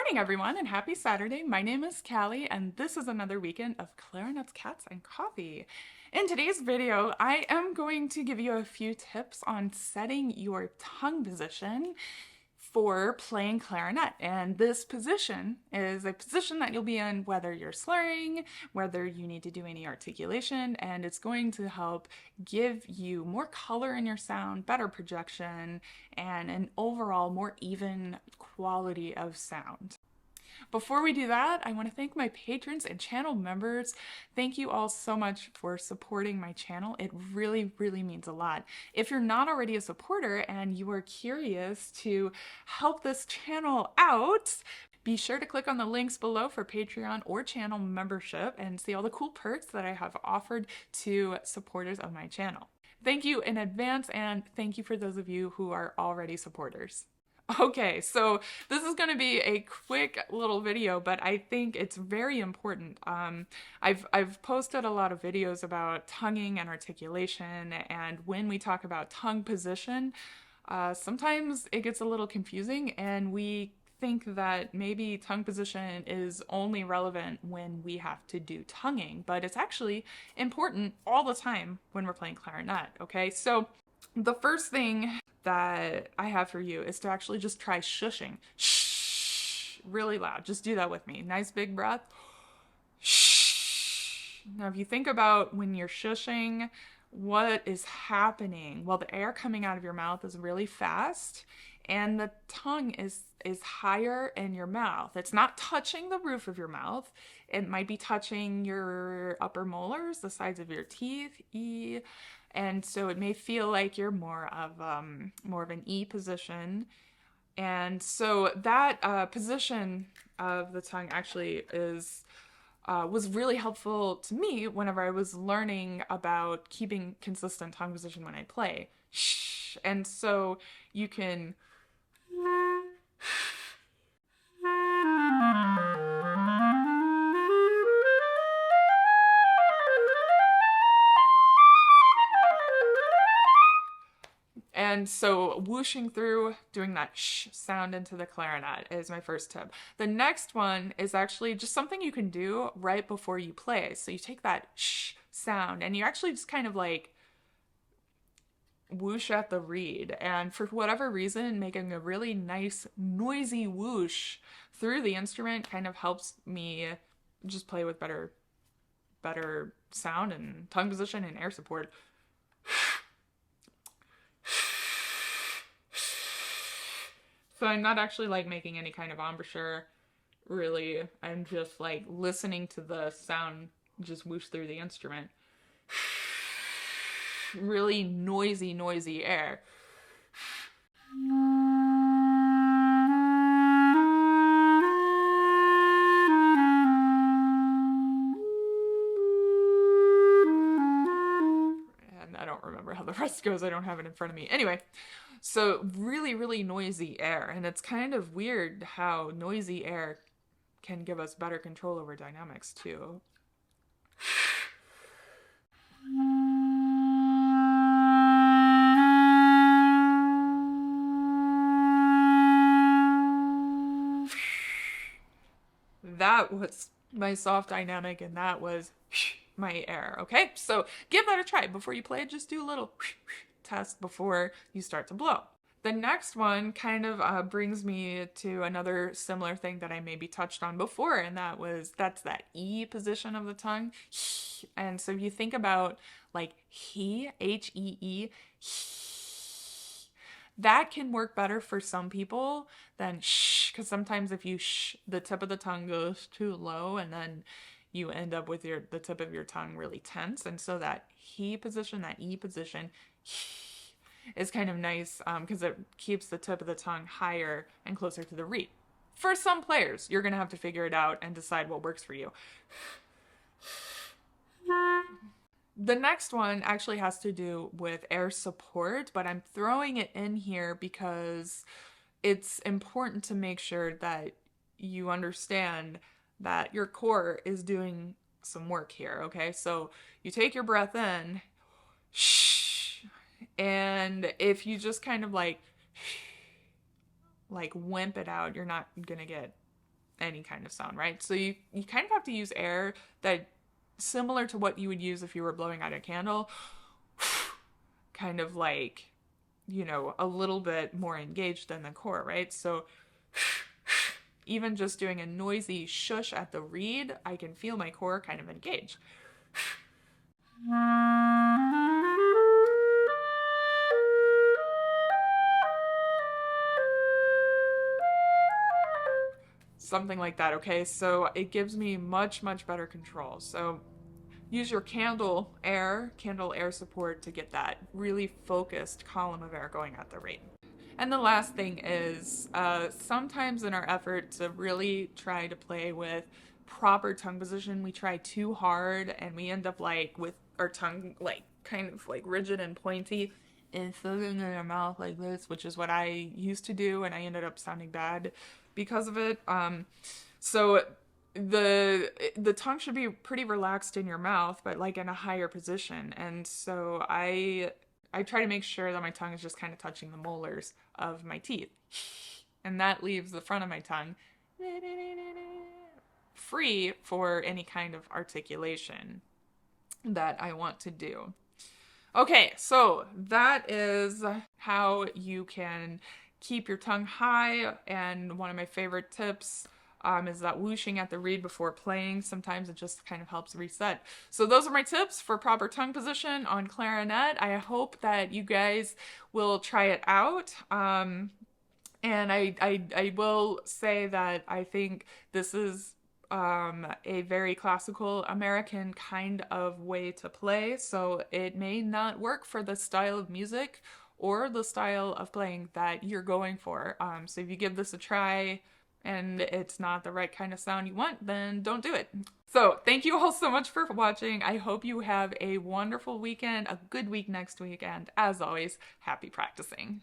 morning, everyone, and happy Saturday. My name is Callie, and this is another weekend of clarinets, cats, and coffee. In today's video, I am going to give you a few tips on setting your tongue position for playing clarinet. And this position is a position that you'll be in whether you're slurring, whether you need to do any articulation, and it's going to help give you more color in your sound, better projection, and an overall more even quality of sound. Before we do that, I want to thank my patrons and channel members. Thank you all so much for supporting my channel. It really, really means a lot. If you're not already a supporter and you are curious to help this channel out, be sure to click on the links below for Patreon or channel membership and see all the cool perks that I have offered to supporters of my channel. Thank you in advance, and thank you for those of you who are already supporters. Okay, so this is going to be a quick little video, but I think it's very important. I've posted a lot of videos about tonguing and articulation, and when we talk about tongue position, sometimes it gets a little confusing, and we think that maybe tongue position is only relevant when we have to do tonguing, but it's actually important all the time when we're playing clarinet, okay? So the first thing that I have for you is to actually just try shushing. Shh, really loud. Just do that with me. Nice big breath. Shh. Now, if you think about when you're shushing, what is happening? Well, the air coming out of your mouth is really fast, and the tongue is higher in your mouth. It's not touching the roof of your mouth. It might be touching your upper molars, the sides of your teeth. And so it may feel like you're more of an E position. And so that position of the tongue actually was really helpful to me whenever I was learning about keeping consistent tongue position when I play. Shh. And so you can And so whooshing through, doing that shh sound into the clarinet is my first tip. The next one is actually just something you can do right before you play. So you take that shh sound and you actually just kind of like whoosh at the reed. And for whatever reason, making a really nice noisy whoosh through the instrument kind of helps me just play with better sound and tongue position and air support. So I'm not actually like making any kind of embouchure, really. I'm just like listening to the sound just whoosh through the instrument. Really noisy air. And I don't remember how the rest goes. I don't have it in front of me. Anyway. So really noisy air, and it's kind of weird how noisy air can give us better control over dynamics too. That was my soft dynamic, and that was my air, okay? So give that a try. Before you play, just do a little test before you start to blow. The next one kind of brings me to another similar thing that I maybe touched on before, and that's that E position of the tongue. And so if you think about like he, H-E-E, that can work better for some people than shh, because sometimes if you shh, the tip of the tongue goes too low, and then you end up with the tip of your tongue really tense. And so that he position, that E position, is kind of nice because it keeps the tip of the tongue higher and closer to the reed. For some players, you're going to have to figure it out and decide what works for you. The next one actually has to do with air support, but I'm throwing it in here because it's important to make sure that you understand that your core is doing some work here, okay? So you take your breath in, shh, and if you just kind of like wimp it out, you're not gonna get any kind of sound, right? So you kind of have to use air that similar to what you would use if you were blowing out a candle, kind of like, you know, a little bit more engaged than the core, right? So even just doing a noisy shush at the reed, I can feel my core kind of engage. Something like that, okay? So it gives me much, much better control. So use your candle air support to get that really focused column of air going at the reed. And the last thing is sometimes in our effort to really try to play with proper tongue position, we try too hard and we end up like with our tongue like kind of like rigid and pointy and filling in our mouth like this, which is what I used to do, and I ended up sounding bad because of it. So the tongue should be pretty relaxed in your mouth, but like in a higher position. And so I try to make sure that my tongue is just kind of touching the molars of my teeth. And that leaves the front of my tongue free for any kind of articulation that I want to do. Okay, so that is how you can keep your tongue high. And one of my favorite tips is that whooshing at the reed before playing. Sometimes it just kind of helps reset. So those are my tips for proper tongue position on clarinet. I hope that you guys will try it out. And I will say that I think this is a very classical American kind of way to play, so it may not work for the style of music or the style of playing that you're going for. So if you give this a try and it's not the right kind of sound you want, then don't do it. So thank you all so much for watching. I hope you have a wonderful weekend, a good week next week, and as always, happy practicing.